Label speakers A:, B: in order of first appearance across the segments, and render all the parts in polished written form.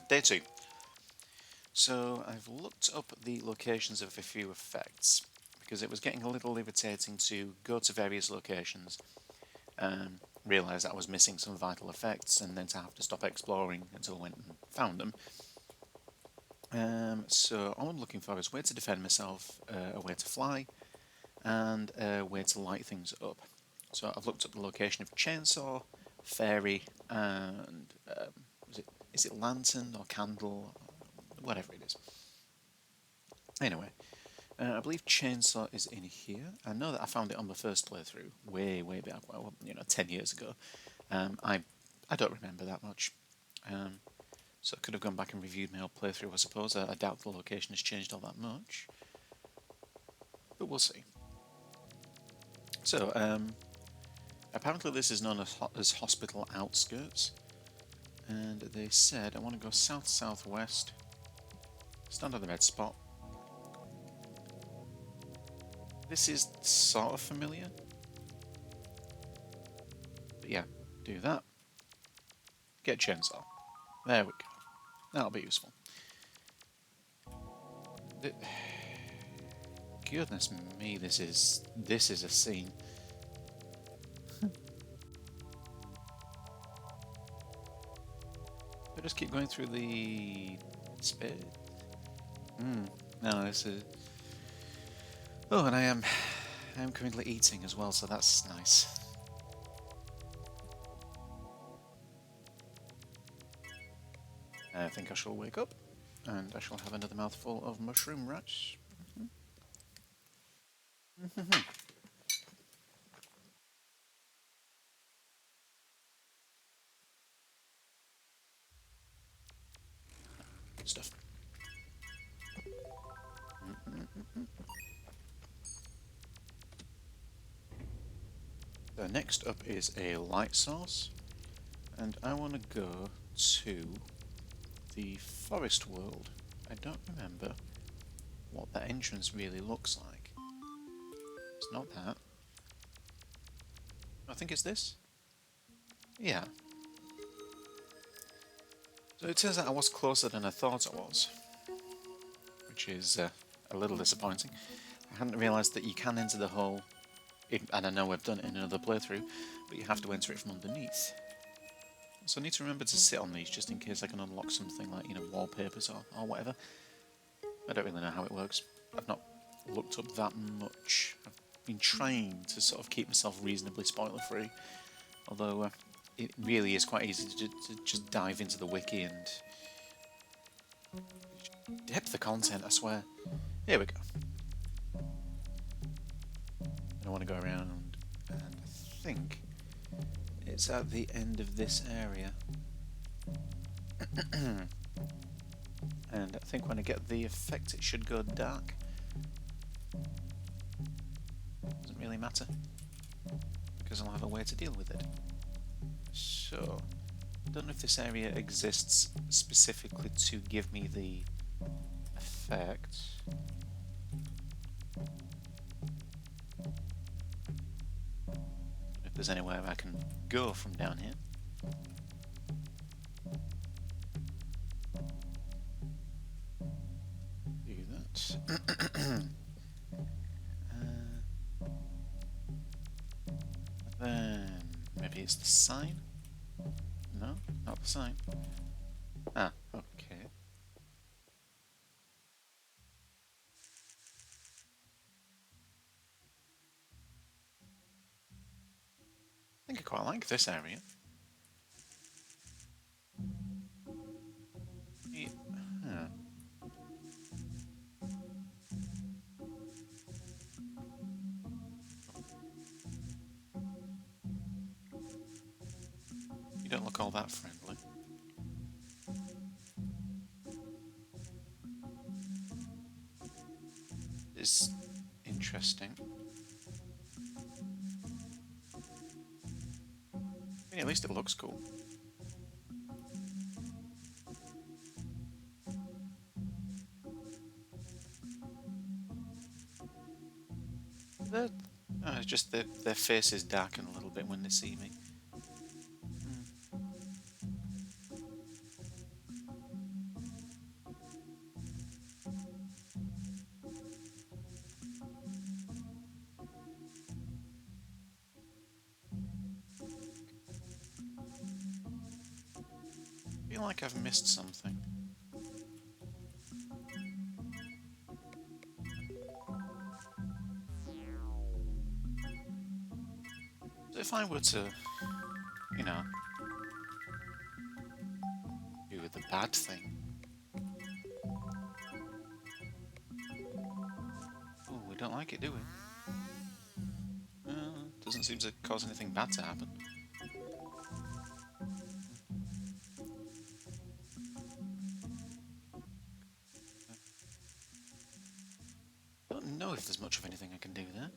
A: Day 2. So I've looked up the locations of a few effects because it was getting a little irritating to go to various locations and realise that I was missing some vital effects and then to have to stop exploring until I went and found them. So all I'm looking for is where to defend myself, a way to fly, and a way to light things up. So I've looked up the location of chainsaw, fairy, and is it lantern or candle, whatever it is. Anyway, I believe chainsaw is in here. I know that I found it on the first playthrough, way back, well, 10 years ago. I don't remember that much. Um, so I could have gone back and reviewed my old playthrough, I suppose. I doubt the location has changed all that much, but we'll see. So, apparently this is known as Hospital Outskirts, and they said I want to go south-southwest, stand on the red spot. This is sort of familiar, but yeah, do that. Get chainsaw. There we go. That'll be useful. Goodness me, this is a scene. I just keep going through the spit. No, this is. Oh, and I am currently eating as well, so that's nice. I think I shall wake up, and I shall have another mouthful of mushroom rice. Good stuff. So next up is a light source, and I want to go to the forest world. I don't remember what that entrance really looks like. It's not that. I think it's this. Yeah. So it turns out I was closer than I thought I was, which is a little disappointing. I hadn't realised that you can enter the hole, and I know I've done it in another playthrough, but you have to enter it from underneath. So I need to remember to sit on these just in case I can unlock something like, wallpapers or whatever. I don't really know how it works. I've not looked up that much. I've been trying to sort of keep myself reasonably spoiler free, although it really is quite easy to just dive into the wiki and depth the content, I swear. Here we go. I want to go around, and I think it's at the end of this area. And I think when I get the effect it should go dark. Doesn't really matter, because I'll have a way to deal with it. So, I don't know if this area exists specifically to give me the effect. If there's anywhere I can go from down here. Do that. Then maybe it's the sign? No, not the sign. Ah, okay. I think I quite like this area. Yeah. Huh. You don't look all that friendly. It's interesting. I mean, at least it looks cool. They're, it's just their faces darken a little bit when they see me. feel like I've missed something. So if I were to, you know, do the bad thing. Oh, we don't like it, do we? Doesn't seem to cause anything bad to happen. I don't know if there's much of anything I can do there.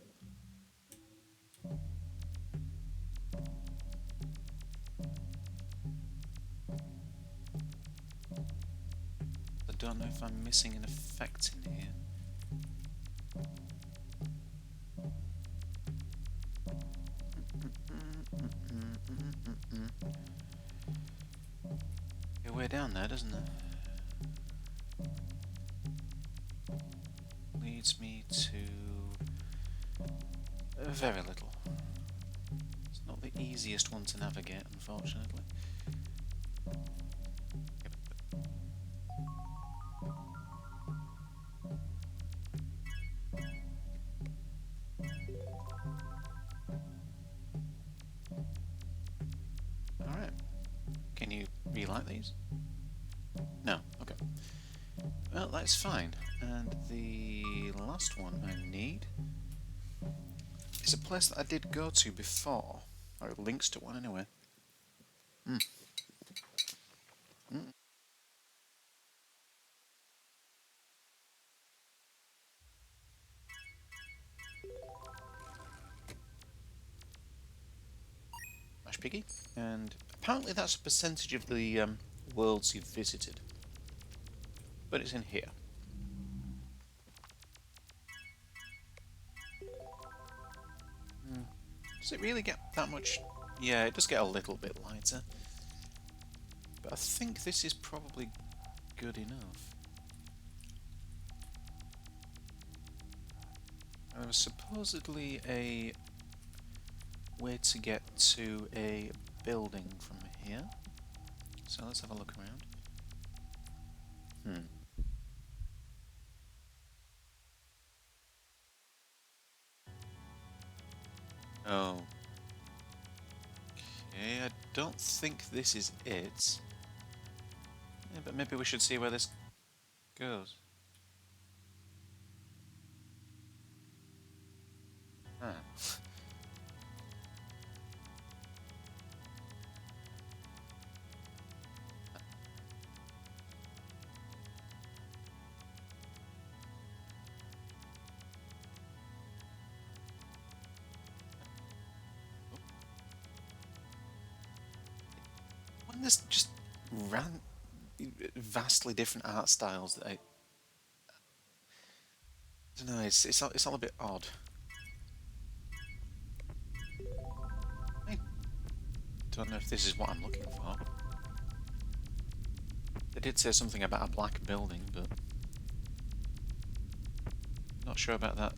A: I don't know if I'm missing an effect in here. Go way down there, doesn't it? Leads me to very little. It's not the easiest one to navigate, unfortunately. Alright. Can you relight these? No, okay. Well, that's fine. And the last one I need is a place that I did go to before, or it links to one anyway. Mash Piggy, and apparently that's a percentage of the worlds you've visited, but it's in here. Does it really get that much? Yeah, it does get a little bit lighter, but I think this is probably good enough. There was supposedly a way to get to a building from here, so let's have a look around. Oh. Okay, I don't think this is it. Yeah, but maybe we should see where this goes. Ah. When there's just vastly different art styles that I don't know, it's all a bit odd. I don't know if this is what I'm looking for. They did say something about a black building, but not sure about that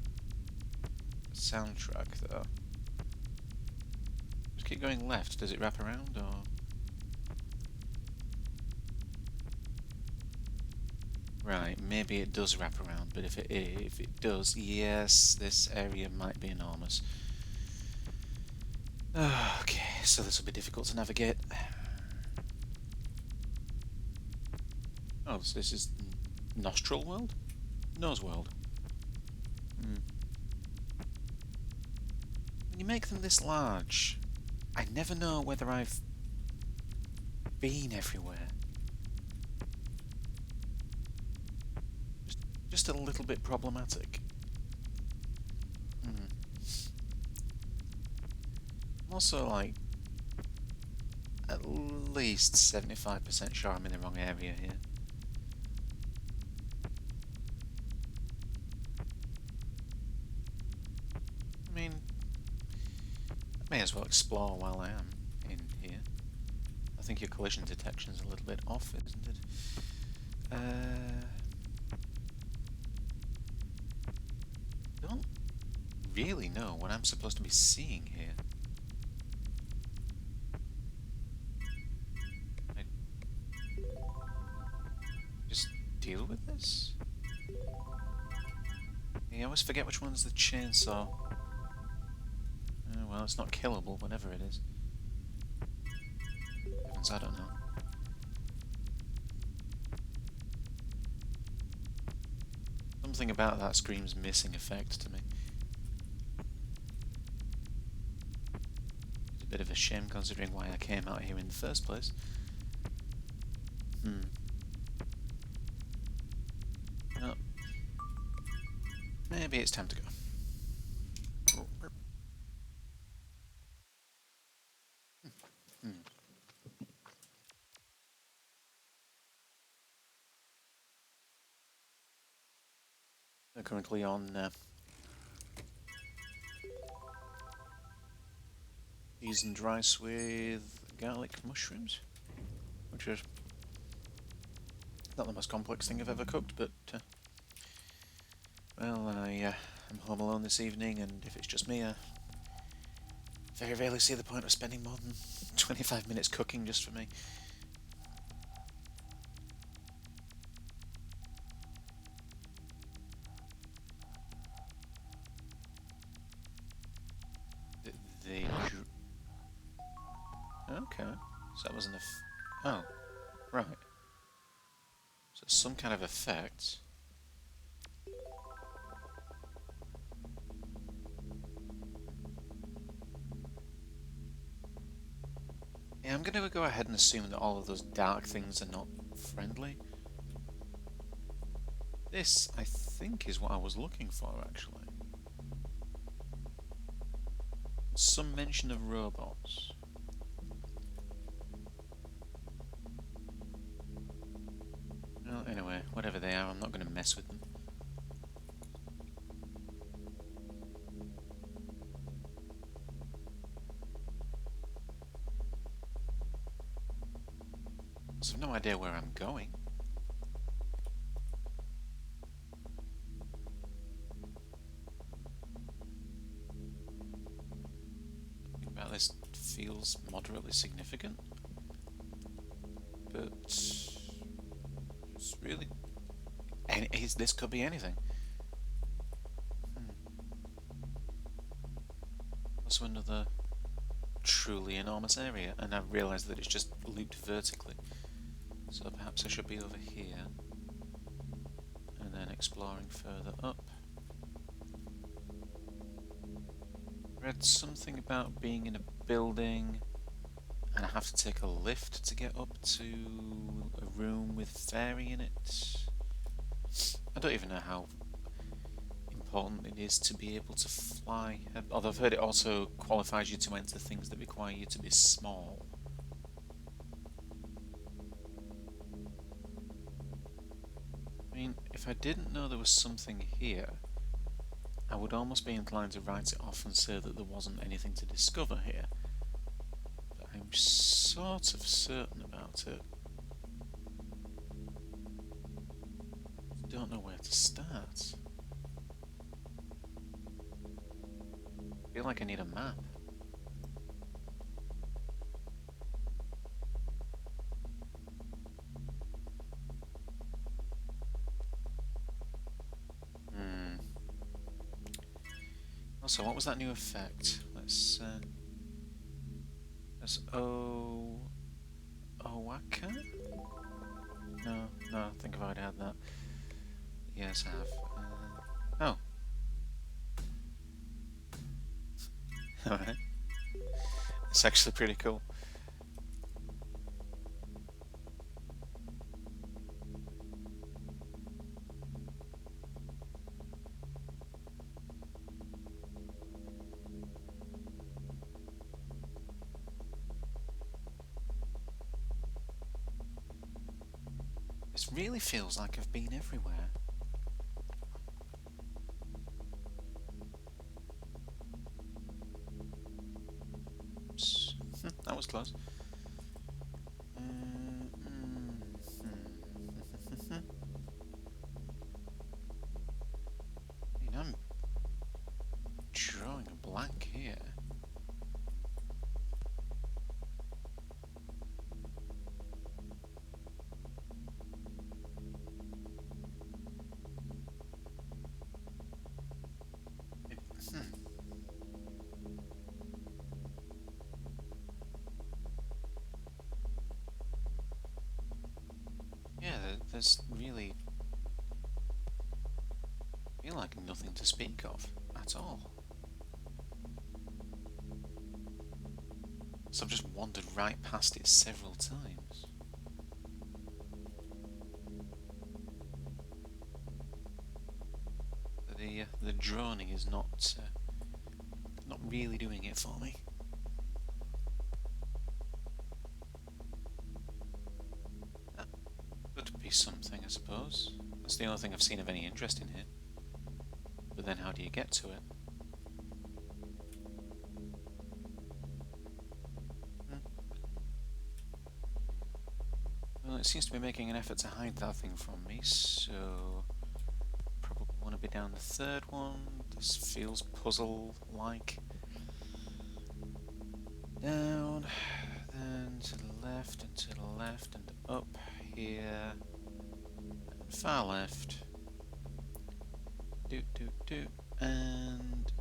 A: soundtrack though. Just keep going left. Does it wrap around or? Right, maybe it does wrap around, but if it does, yes, this area might be enormous. Okay, so this will be difficult to navigate. Oh, so this is Nostril World? Nose World. When you make them this large, I never know whether I've been everywhere. Just a little bit problematic. I'm also like at least 75% sure I'm in the wrong area here. I mean, I may as well explore while I am in here. I think your collision detection's a little bit off, isn't it? Don't really know what I'm supposed to be seeing here. deal with this? I always forget which one's the chainsaw. Well, it's not killable, whatever it is. Heavens, I don't know. Something about that screams missing effect to me. It's a bit of a shame considering why I came out here in the first place. Well, maybe it's time to go. We're currently on seasoned rice with garlic mushrooms, which is not the most complex thing I've ever cooked, but well, I'm home alone this evening, and if it's just me, I very rarely see the point of spending more than 25 minutes cooking just for me. Okay, so that wasn't oh, right. So some kind of effect. Yeah, I'm gonna go ahead and assume that all of those dark things are not friendly. This, I think, is what I was looking for, actually. Some mention of robots. Well, anyway, whatever they are, I'm not going to mess with them. So I've no idea where I'm going. Something about this feels moderately significant. But it's really... this could be anything. Also another truly enormous area, and I've realised that it's just looped vertically. So perhaps I should be over here, and then exploring further up. Read something about being in a building, and I have to take a lift to get up to a room with fairy in it. I don't even know how important it is to be able to fly, although I've heard it also qualifies you to enter things that require you to be small. I mean, if I didn't know there was something here, I would almost be inclined to write it off and say that there wasn't anything to discover here. But I'm sort of certain about it. I don't know where to start. I feel like I need a map. Also, what was that new effect? Let's Owaka? No, I think I've already had that. Yes, I have. Alright. It's actually pretty cool. This really feels like I've been everywhere. Oops. That was close. I'm drawing a blank here. there's really feel like nothing to speak of at all. So I've just wandered right past it several times. The droning is not really doing it for me. That could be something, I suppose. That's the only thing I've seen of any interest in here. But then how do you get to it? Well, it seems to be making an effort to hide that thing from me, so probably want to be down the third one. This feels puzzle-like. Down, then to the left, and to the left, and up here, and far left. And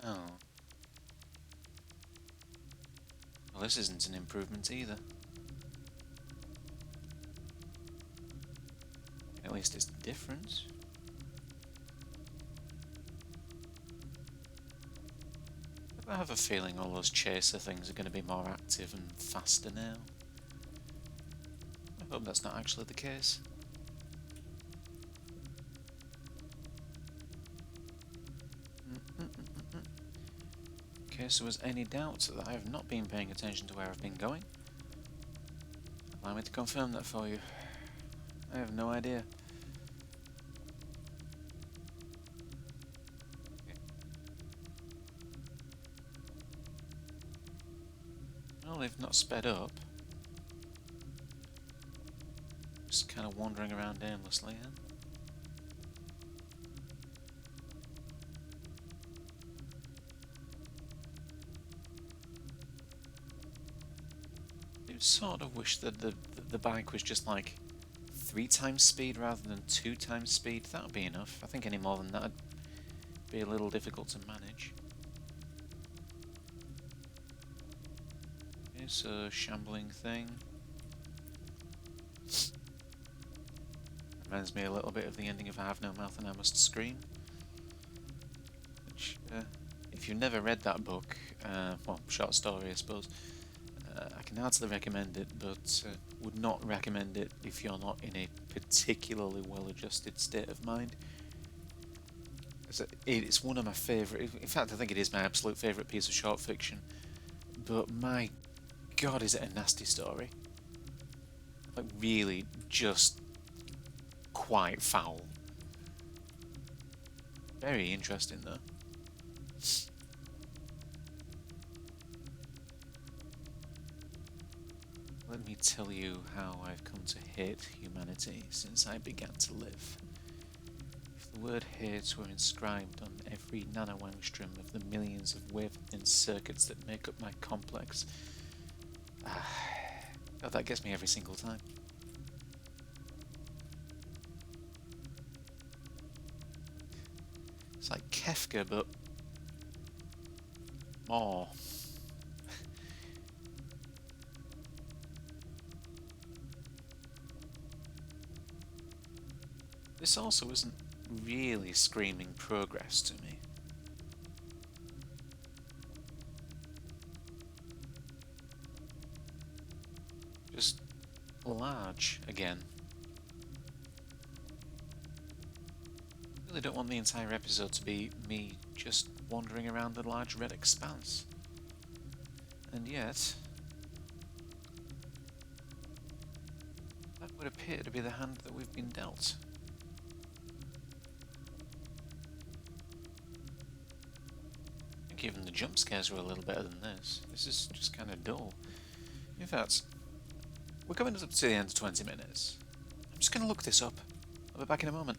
A: oh. Well, this isn't an improvement either. At least it's different. I have a feeling all those chaser things are going to be more active and faster now. I hope that's not actually the case. In case there was any doubt that I have not been paying attention to where I've been going, allow me to confirm that for you. I have no idea. Well, they've not sped up. Just kind of wandering around aimlessly, huh? I sort of wish that the bike was just like 3 times speed rather than 2 times speed. That would be enough. I think any more than that would be a little difficult to manage. Okay, so shambling thing. Reminds me a little bit of the ending of I Have No Mouth and I Must Scream. Which, if you've never read that book, well, short story I suppose, I can heartily recommend it, but would not recommend it if you're not in a particularly well-adjusted state of mind. It's one of my favourite, in fact I think it is my absolute favourite piece of short fiction, but my god is it a nasty story. Like really just quite foul. Very interesting though. Let me tell you how I've come to hate humanity since I began to live. If the word hate were inscribed on every nanoangstrom of the millions of wavelength circuits that make up my complex, God, that gets me every single time. It's like Kefka, but more. This also isn't really screaming progress to me. Just large again. I really don't want the entire episode to be me just wandering around the large red expanse. And yet, that would appear to be the hand that we've been dealt. Even the jump scares were a little better than this. This is just kind of dull. In fact, we're coming up to the end of 20 minutes. I'm just going to look this up. I'll be back in a moment.